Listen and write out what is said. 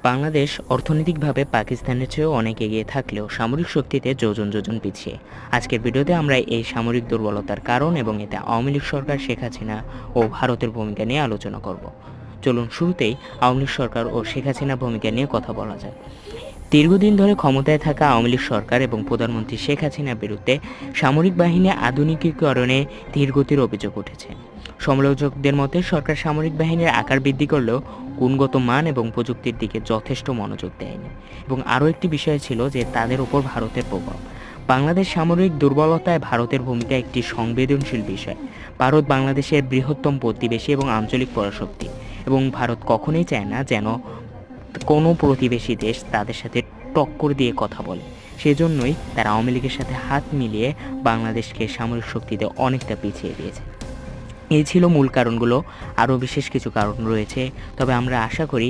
বাংলাদেশ অর্থনৈতিকভাবে পাকিস্তানের চেয়েও অনেক এগিয়ে থাকলেও সামরিক শক্তিতে যোজন যোজন পিছিয়ে। আজকের ভিডিওতে আমরা এই সামরিক দুর্বলতার কারণ এবং এতে আওয়ামী লীগ সরকার, শেখ হাসিনা ও ভারতের ভূমিকা নিয়ে আলোচনা করব। চলুন শুরুতেই আওয়ামী লীগ সরকার ও শেখ হাসিনার ভূমিকা নিয়ে কথা বলা যায়। দীর্ঘদিন ধরে ক্ষমতায় থাকা আওয়ামী লীগ সরকার এবং প্রধানমন্ত্রী শেখ হাসিনার বিরুদ্ধে সামরিক বাহিনী আধুনিকীকরণে ধীরগতির অভিযোগ উঠেছে। সমালোচকদের মতে সরকার সামরিক বাহিনীর আকার বৃদ্ধি করলেও গুণগত মান এবং প্রযুক্তির দিকে যথেষ্ট মনোযোগ দেয়নি। এবং আরও একটি বিষয় ছিল যে তাদের উপর ভারতের প্রভাব। বাংলাদেশ সামরিক দুর্বলতায় ভারতের ভূমিকা একটি সংবেদনশীল বিষয়। ভারত বাংলাদেশের বৃহত্তম প্রতিবেশী এবং আঞ্চলিক পরাশক্তি, এবং ভারত কখনোই চায় না যেন কোনো প্রতিবেশী দেশ তাদের সাথে টক্কর দিয়ে কথা বলে। সেজন্যই তারা আওয়ামী লীগের সাথে হাত মিলিয়ে বাংলাদেশকে সামরিক শক্তিতে অনেকটা পিছিয়ে দিয়েছে। এই ছিল মূল কারণগুলো। আরও বিশেষ কিছু কারণ রয়েছে, তবে আমরা আশা করি